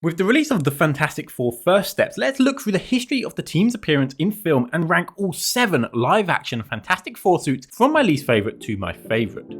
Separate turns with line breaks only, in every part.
With the release of the Fantastic Four First Steps, let's look through the history of the team's appearance in film and rank all 7 live-action Fantastic Four suits from my least favourite to my favourite.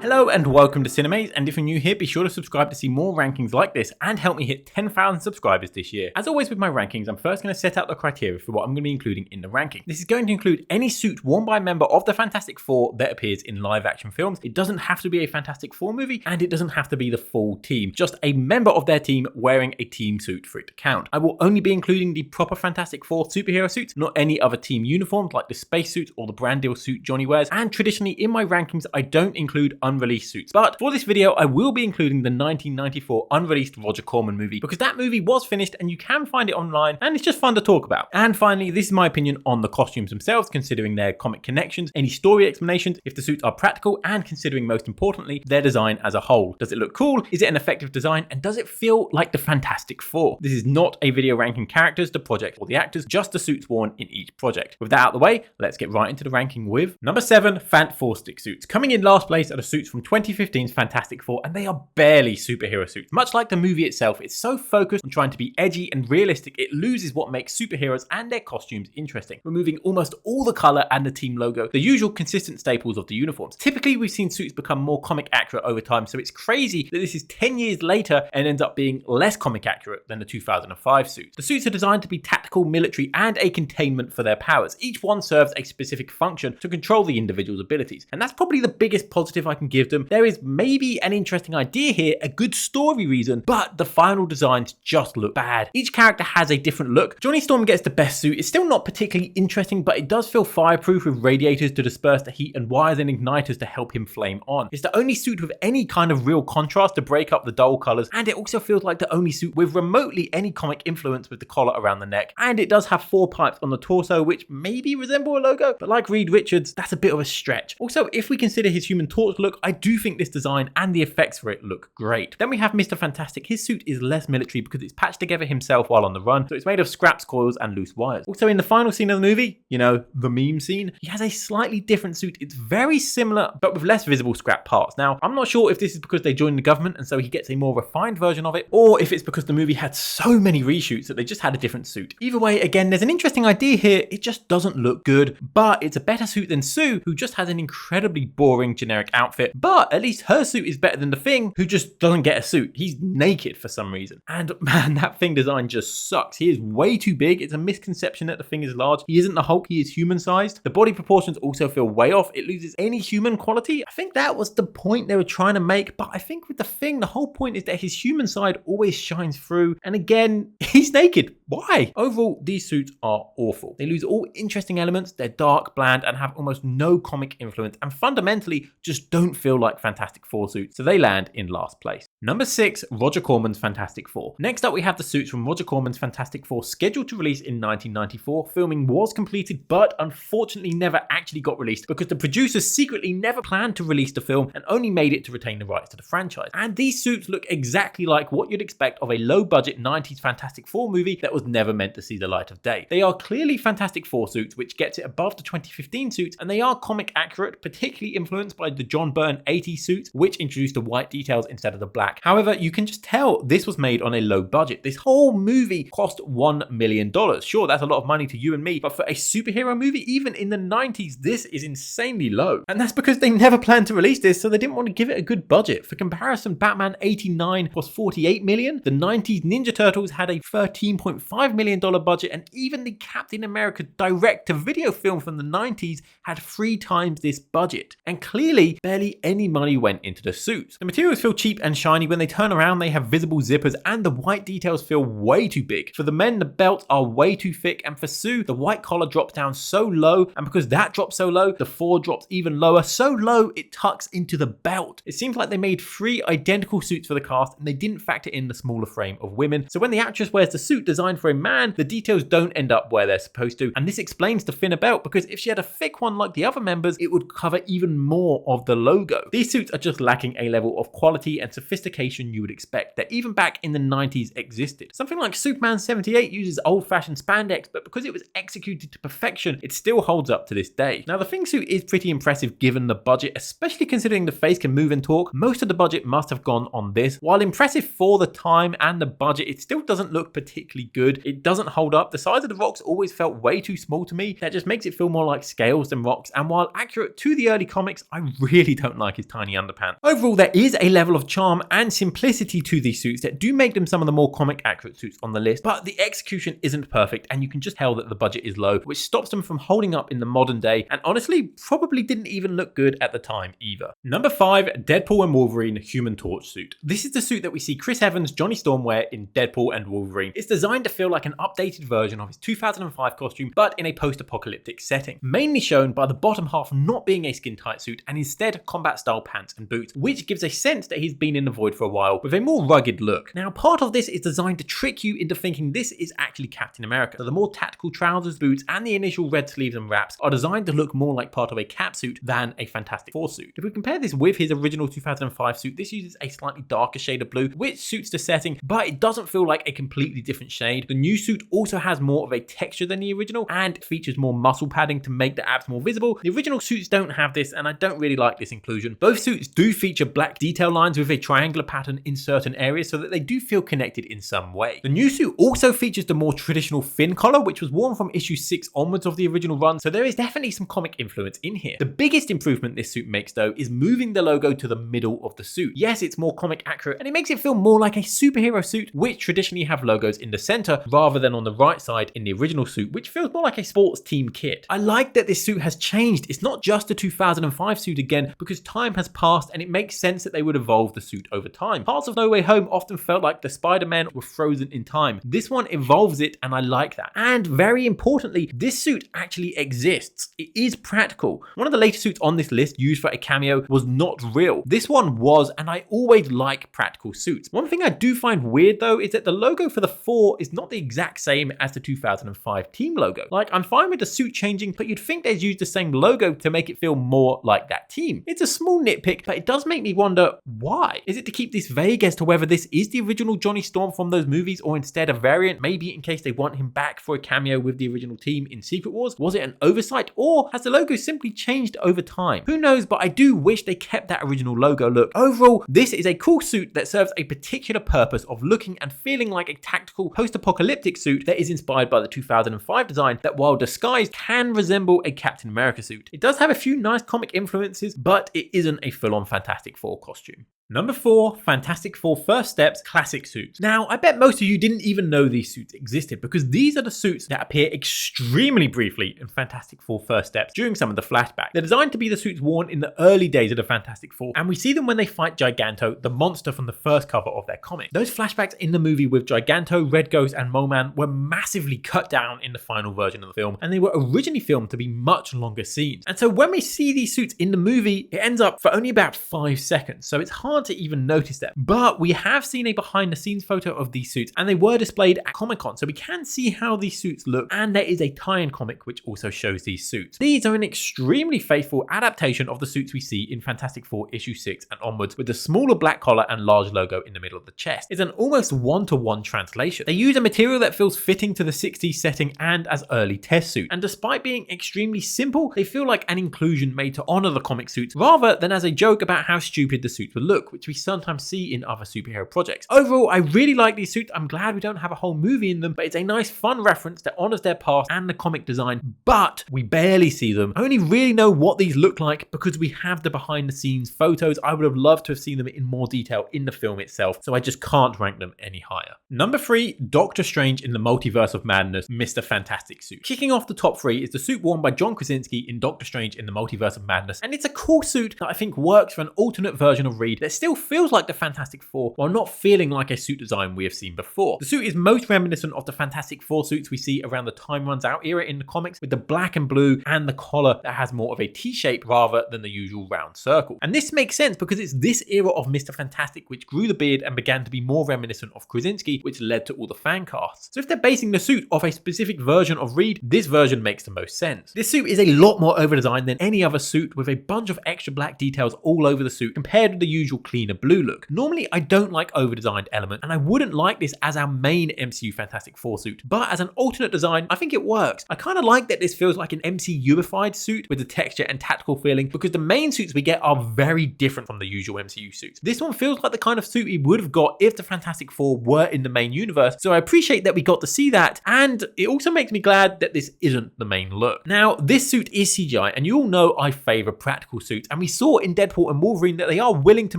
Hello and welcome to Cinemaze, and if you're new here, be sure to subscribe to see more rankings like this and help me hit 10,000 subscribers this year. As always with my rankings, I'm first going to set out the criteria for what I'm going to be including in the ranking. This is going to include any suit worn by a member of the Fantastic Four that appears in live action films. It doesn't have to be a Fantastic Four movie, and it doesn't have to be the full team, just a member of their team wearing a team suit for it to count. I will only be including the proper Fantastic Four superhero suits, not any other team uniforms like the spacesuit or the brand deal suit Johnny wears, and traditionally in my rankings I don't include unreleased suits. But for this video, I will be including the 1994 unreleased Roger Corman movie because that movie was finished and you can find it online and it's just fun to talk about. And finally, this is my opinion on the costumes themselves, considering their comic connections, any story explanations, if the suits are practical, and considering most importantly, their design as a whole. Does it look cool? Is it an effective design? And does it feel like the Fantastic Four? This is not a video ranking characters, the project, or the actors, just the suits worn in each project. With that out of the way, let's get right into the ranking with number 7, Fant Four Stick suits. Coming in last place are the suits from 2015's Fantastic Four, and they are barely superhero suits. Much like the movie itself, it's so focused on trying to be edgy and realistic, it loses what makes superheroes and their costumes interesting, removing almost all the colour and the team logo, the usual consistent staples of the uniforms. Typically, we've seen suits become more comic accurate over time, so it's crazy that this is 10 years later and ends up being less comic accurate than the 2005 suits. The suits are designed to be tactical, military, and a containment for their powers. Each one serves a specific function to control the individual's abilities, and that's probably the biggest positive I can give them. There is maybe an interesting idea here, a good story reason, but the final designs just look bad. Each character has a different look. Johnny Storm gets the best suit. It's still not particularly interesting, but it does feel fireproof with radiators to disperse the heat and wires and igniters to help him flame on. It's the only suit with any kind of real contrast to break up the dull colors, and it also feels like the only suit with remotely any comic influence with the collar around the neck. And it does have 4 pipes on the torso, which maybe resemble a logo, but like Reed Richards, that's a bit of a stretch. Also, if we consider his Human Torch look, I do think this design and the effects for it look great. Then we have Mr. Fantastic. His suit is less military because it's patched together himself while on the run, so it's made of scraps, coils, and loose wires. Also, in the final scene of the movie, you know, the meme scene, he has a slightly different suit. It's very similar, but with less visible scrap parts. Now, I'm not sure if this is because they joined the government and so he gets a more refined version of it, or if it's because the movie had so many reshoots that they just had a different suit. Either way, again, there's an interesting idea here. It just doesn't look good, but it's a better suit than Sue, who just has an incredibly boring generic outfit. But at least her suit is better than the Thing, who just doesn't get a suit. He's naked for some reason. And man, that Thing design just sucks. He is way too big. It's a misconception that the Thing is large. He isn't the Hulk, he is human sized. The body proportions also feel way off. It loses any human quality. I think that was the point they were trying to make, but I think with the Thing, the whole point is that his human side always shines through. And again, he's naked. Why? Overall, these suits are awful. They lose all interesting elements. They're dark, bland, and have almost no comic influence, and fundamentally just don't feel like Fantastic Four suits, so they land in last place. Number 6, Roger Corman's Fantastic Four. Next up, we have the suits from Roger Corman's Fantastic Four, scheduled to release in 1994. Filming was completed, but unfortunately never actually got released because the producers secretly never planned to release the film and only made it to retain the rights to the franchise. And these suits look exactly like what you'd expect of a low-budget 90s Fantastic Four movie that was never meant to see the light of day. They are clearly Fantastic Four suits, which gets it above the 2015 suits, and they are comic accurate, particularly influenced by the John Byrne 80s suits, which introduced the white details instead of the black. However, you can just tell this was made on a low budget. This whole movie cost $1 million. Sure, that's a lot of money to you and me, but for a superhero movie, even in the 90s, this is insanely low. And that's because they never planned to release this, so they didn't want to give it a good budget. For comparison, Batman 89 cost $48 million. The 90s Ninja Turtles had a $13.5 million budget, and even the Captain America direct-to-video film from the 90s had 3 times this budget. And clearly, barely any money went into the suits. The materials feel cheap and shiny. When they turn around, they have visible zippers, and the white details feel way too big. For the men, the belts are way too thick, and for Sue, the white collar drops down so low, and because that drops so low, the 4 drops even lower, so low it tucks into the belt. It seems like they made 3 identical suits for the cast, and they didn't factor in the smaller frame of women. So when the actress wears the suit designed for a man, the details don't end up where they're supposed to, and this explains the thinner belt, because if she had a thick one like the other members, it would cover even more of the logo. These suits are just lacking a level of quality and sophistication sophistication you would expect that even back in the 90s existed. Something like Superman 78 uses old-fashioned spandex, but because it was executed to perfection, it still holds up to this day. Now, the Thing suit is pretty impressive given the budget, especially considering the face can move and talk. Most of the budget must have gone on this. While impressive for the time and the budget, it still doesn't look particularly good. It doesn't hold up. The size of the rocks always felt way too small to me. That just makes it feel more like scales than rocks, and while accurate to the early comics, I really don't like his tiny underpants. Overall, there is a level of charm and simplicity to these suits that do make them some of the more comic accurate suits on the list, but the execution isn't perfect, and you can just tell that the budget is low, which stops them from holding up in the modern day, and honestly, probably didn't even look good at the time either. Number 5, Deadpool and Wolverine Human Torch suit. This is the suit that we see Chris Evans, Johnny Storm wear in Deadpool and Wolverine. It's designed to feel like an updated version of his 2005 costume, but in a post-apocalyptic setting, mainly shown by the bottom half not being a skin-tight suit and instead combat-style pants and boots, which gives a sense that he's been in the void for a while with a more rugged look. Now, part of this is designed to trick you into thinking this is actually Captain America. So the more tactical trousers, boots, and the initial red sleeves and wraps are designed to look more like part of a Cap suit than a Fantastic Four suit. If we compare this with his original 2005 suit, this uses a slightly darker shade of blue, which suits the setting, but it doesn't feel like a completely different shade. The new suit also has more of a texture than the original and features more muscle padding to make the abs more visible. The original suits don't have this, and I don't really like this inclusion. Both suits do feature black detail lines with a triangular pattern in certain areas so that they do feel connected in some way. The new suit also features the more traditional fin collar, which was worn from issue 6 onwards of the original run, so there is definitely some comic influence in here. The biggest improvement this suit makes, though, is moving the logo to the middle of the suit. Yes, it's more comic accurate, and it makes it feel more like a superhero suit, which traditionally have logos in the center rather than on the right side in the original suit, which feels more like a sports team kit. I like that this suit has changed. It's not just a 2005 suit again, because time has passed and it makes sense that they would evolve the suit over time. Parts of No Way Home often felt like the Spider-Man were frozen in time. This one evolves it, and I like that. And very importantly, this suit actually exists. It is practical. One of the later suits on this list used for a cameo was not real. This one was, and I always like practical suits. One thing I do find weird though is that the logo for the 4 is not the exact same as the 2005 team logo. Like, I'm fine with the suit changing, but you'd think they'd use the same logo to make it feel more like that team. It's a small nitpick, but it does make me wonder why. Is it to keep this vague as to whether this is the original Johnny Storm from those movies or instead a variant, maybe in case they want him back for a cameo with the original team in Secret Wars? Was it an oversight, or has the logo simply changed over time? Who knows, but I do wish they kept that original logo look. Overall, this is a cool suit that serves a particular purpose of looking and feeling like a tactical post-apocalyptic suit that is inspired by the 2005 design that, while disguised, can resemble a Captain America suit. It does have a few nice comic influences, but it isn't a full-on Fantastic Four costume. Number 4, Fantastic Four First Steps Classic Suits. Now, I bet most of you didn't even know these suits existed, because these are the suits that appear extremely briefly in Fantastic Four First Steps during some of the flashbacks. They're designed to be the suits worn in the early days of the Fantastic Four, and we see them when they fight Giganto, the monster from the first cover of their comic. Those flashbacks in the movie with Giganto, Red Ghost, and Mole Man were massively cut down in the final version of the film, and they were originally filmed to be much longer scenes. And so when we see these suits in the movie, it ends up for only about 5 seconds, so it's hard to even notice them. But we have seen a behind the scenes photo of these suits, and they were displayed at Comic-Con, so we can see how these suits look, and there is a tie-in comic which also shows these suits. These are an extremely faithful adaptation of the suits we see in Fantastic Four issue 6 and onwards, with the smaller black collar and large logo in the middle of the chest. It's an almost one-to-one translation. They use a material that feels fitting to the 60s setting and as early test suits, and despite being extremely simple, they feel like an inclusion made to honor the comic suits rather than as a joke about how stupid the suits would look, which we sometimes see in other superhero projects. Overall, I really like these suits. I'm glad we don't have a whole movie in them, but it's a nice fun reference that honors their past and the comic design, but we barely see them. I only really know what these look like because we have the behind the scenes photos. I would have loved to have seen them in more detail in the film itself, so I just can't rank them any higher. Number 3, Doctor Strange in the Multiverse of Madness, Mr. Fantastic suit. Kicking off the top 3 is the suit worn by John Krasinski in Doctor Strange in the Multiverse of Madness, and it's a cool suit that I think works for an alternate version of Reed that still feels like the Fantastic Four while not feeling like a suit design we have seen before. The suit is most reminiscent of the Fantastic Four suits we see around the Time Runs Out era in the comics, with the black and blue and the collar that has more of a T-shape rather than the usual round circle. And this makes sense because it's this era of Mr. Fantastic which grew the beard and began to be more reminiscent of Krasinski, which led to all the fan casts. So if they're basing the suit off a specific version of Reed, this version makes the most sense. This suit is a lot more over-designed than any other suit, with a bunch of extra black details all over the suit compared with the usual cleaner blue look. Normally, I don't like over-designed elements, and I wouldn't like this as our main MCU Fantastic Four suit, but as an alternate design, I think it works. I kind of like that this feels like an MCU-ified suit with the texture and tactical feeling, because the main suits we get are very different from the usual MCU suits. This one feels like the kind of suit we would have got if the Fantastic Four were in the main universe, so I appreciate that we got to see that, and it also makes me glad that this isn't the main look. Now, this suit is CGI, and you all know I favour practical suits, and we saw in Deadpool and Wolverine that they are willing to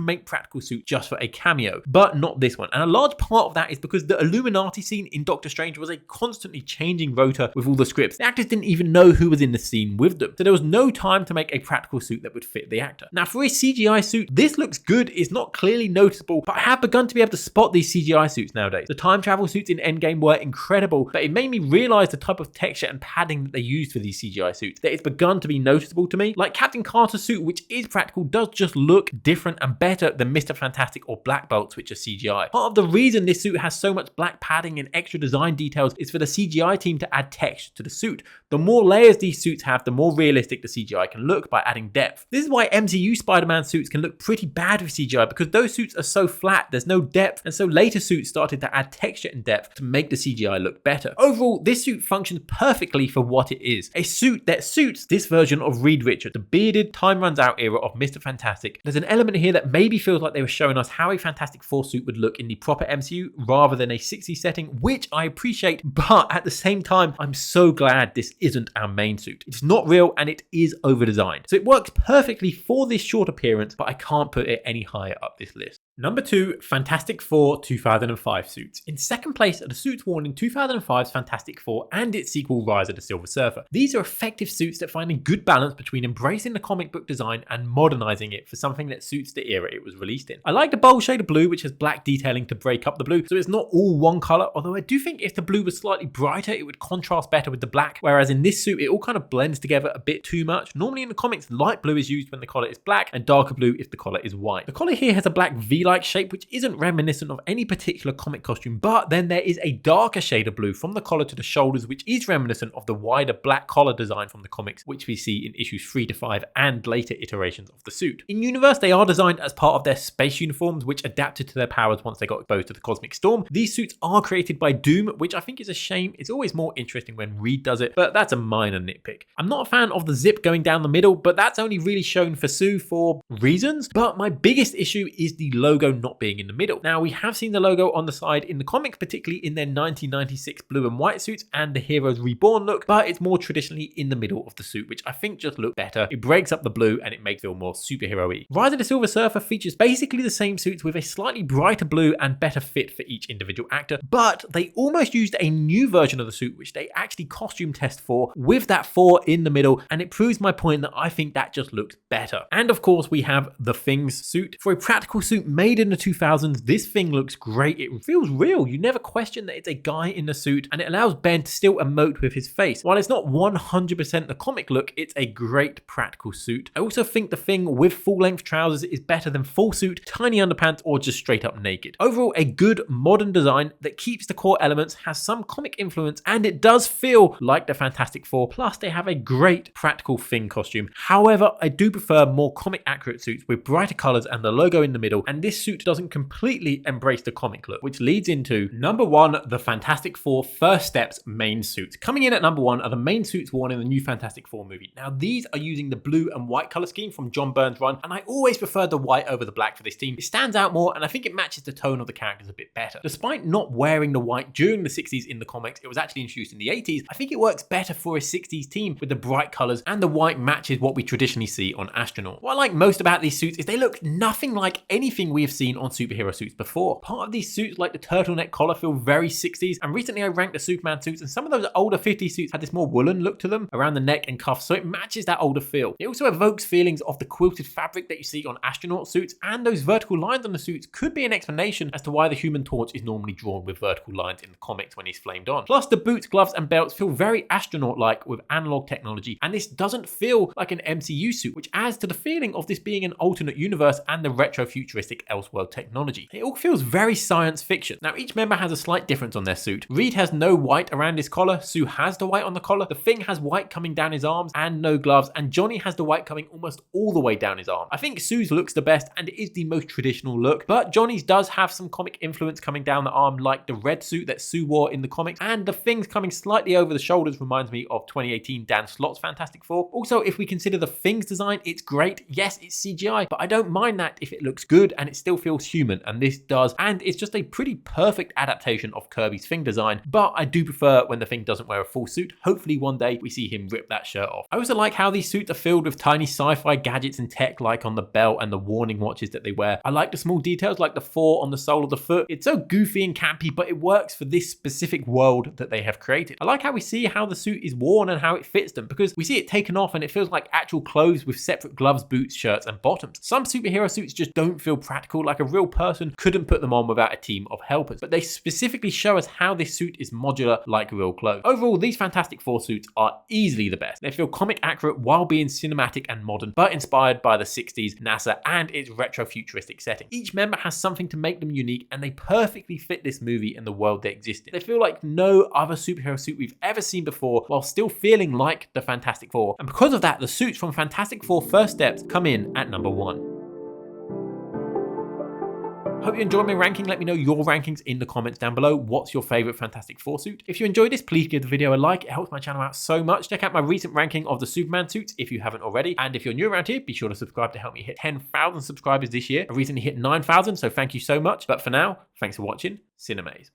make practical suits just for a cameo, but not this one. And a large part of that is because the Illuminati scene in Doctor Strange was a constantly changing rota with all the scripts. The actors didn't even know who was in the scene with them, so there was no time to make a practical suit that would fit the actor. Now, for a CGI suit, this looks good. It's not clearly noticeable, but I have begun to be able to spot these CGI suits nowadays. The time travel suits in Endgame were incredible, but it made me realise the type of texture and padding that they used for these CGI suits, that it's begun to be noticeable to me. Like Captain Carter's suit, which is practical, does just look different and better than Mr. Fantastic or Black Bolt's, which are CGI. Part of the reason this suit has so much black padding and extra design details is for the CGI team to add texture to the suit. The more layers these suits have, the more realistic the CGI can look by adding depth. This is why MCU Spider-Man suits can look pretty bad with CGI, because those suits are so flat, there's no depth, and so later suits started to add texture and depth to make the CGI look better. Overall, this suit functions perfectly for what it is. A suit that suits this version of Reed Richards, the bearded, time runs out era of Mr. Fantastic. There's an element here that maybe feels like they were showing us how a Fantastic Four suit would look in the proper MCU rather than a 60s setting, which I appreciate, but at the same time, I'm so glad this isn't our main suit. It's not real and it is over-designed. So it works perfectly for this short appearance, but I can't put it any higher up this list. Number 2, Fantastic Four 2005 suits. In second place are the suits worn in 2005's Fantastic Four and its sequel Rise of the Silver Surfer. These are effective suits that find a good balance between embracing the comic book design and modernizing it for something that suits the era it was released in. I like the bold shade of blue, which has black detailing to break up the blue, so it's not all one color, although I do think if the blue was slightly brighter, it would contrast better with the black, whereas in this suit, it all kind of blends together a bit too much. Normally in the comics, light blue is used when the collar is black and darker blue if the collar is white. The collar here has a black V-like shape, which isn't reminiscent of any particular comic costume, but then there is a darker shade of blue from the collar to the shoulders, which is reminiscent of the wider black collar design from the comics, which we see in issues 3 to 5 and later iterations of the suit. In universe, they are designed as part of their space uniforms, which adapted to their powers once they got exposed to the cosmic storm. These suits are created by Doom, which I think is a shame. It's always more interesting when Reed does it, but that's a minor nitpick. I'm not a fan of the zip going down the middle, but that's only really shown for Sue for reasons. But my biggest issue is the logo not being in the middle. Now, we have seen the logo on the side in the comics, particularly in their 1996 blue and white suits and the Heroes Reborn look, but it's more traditionally in the middle of the suit, which I think just looks better. It breaks up the blue and it makes it feel more superhero-y. Rise of the Silver Surfer features basically the same suits with a slightly brighter blue and better fit for each individual actor, but they almost used a new version of the suit, which they actually costume test for with that 4 in the middle, and it proves my point that I think that just looks better. And of course, we have the Thing's suit. For a practical suit made in the 2000s, this Thing looks great. It feels real. You never question that it's a guy in the suit, and it allows Ben to still emote with his face. While it's not 100% the comic look, it's a great practical suit. I also think the Thing with full-length trousers is better than full suit, tiny underpants, or just straight up naked. Overall, a good modern design that keeps the core elements, has some comic influence, and it does feel like the Fantastic Four. Plus, they have a great practical Thing costume. However, I do prefer more comic accurate suits with brighter colors and the logo in the middle, and this suit doesn't completely embrace the comic look, which leads into number 1, the Fantastic Four First Steps main suits. Coming in at number 1 are the main suits worn in the new Fantastic Four movie. Now, these are using the blue and white color scheme from John Byrne's run, and I always preferred the white over the black for this team. It stands out more, and I think it matches the tone of the characters a bit better. Despite not wearing the white during the 60s in the comics, it was actually introduced in the 80s. I think it works better for a 60s team with the bright colors, and the white matches what we traditionally see on astronauts. What I like most about these suits is they look nothing like anything we have seen on superhero suits before. Part of these suits, like the turtleneck collar, feel very 60s, and recently I ranked the Superman suits, and some of those older 50s suits had this more woolen look to them around the neck and cuffs, so it matches that older feel. It also evokes feelings of the quilted fabric that you see on astronaut suits, and those vertical lines on the suits could be an explanation as to why the Human Torch is normally drawn with vertical lines in the comics when he's flamed on. Plus, the boots, gloves, and belts feel very astronaut-like with analog technology, and this doesn't feel like an MCU suit, which adds to the feeling of this being an alternate universe and the retro-futuristic Elseworld technology. It all feels very science fiction. Now, each member has a slight difference on their suit. Reed has no white around his collar, Sue has the white on the collar, the Thing has white coming down his arms and no gloves, and Johnny has the white coming almost all the way down his arm. I think Sue's looks the best and it is the most traditional look, but Johnny's does have some comic influence coming down the arm, like the red suit that Sue wore in the comics, and the Thing's coming slightly over the shoulders reminds me of 2018 Dan Slott's Fantastic Four. Also, if we consider the Thing's design, it's great. Yes, it's CGI, but I don't mind that if it looks good and it still feels human, and this does, and it's just a pretty perfect adaptation of Kirby's Thing design, but I do prefer when the Thing doesn't wear a full suit. Hopefully one day we see him rip that shirt off. I also like how these suits are filled with tiny sci-fi gadgets and tech, like on the belt and the warning watches that they wear. I like the small details like the 4 on the sole of the foot. It's so goofy and campy, but it works for this specific world that they have created. I like how we see how the suit is worn and how it fits them, because we see it taken off and it feels like actual clothes with separate gloves, boots, shirts and bottoms. Some superhero suits just don't feel practical, like a real person couldn't put them on without a team of helpers, but they specifically show us how this suit is modular like real clothes. Overall, these Fantastic Four suits are easily the best. They feel comic accurate while being cinematic and modern, but inspired by the 60s, NASA and its retro futuristic setting. Each member has something to make them unique, and they perfectly fit this movie and the world they exist in. They feel like no other superhero suit we've ever seen before, while still feeling like the Fantastic Four. And because of that, the suits from Fantastic Four First Steps come in at number 1. Hope you enjoyed my ranking. Let me know your rankings in the comments down below. What's your favorite Fantastic Four suit? If you enjoyed this, please give the video a like. It helps my channel out so much. Check out my recent ranking of the Superman suits if you haven't already. And if you're new around here, be sure to subscribe to help me hit 10,000 subscribers this year. I recently hit 9,000, so thank you so much. But for now, thanks for watching Cinemaze.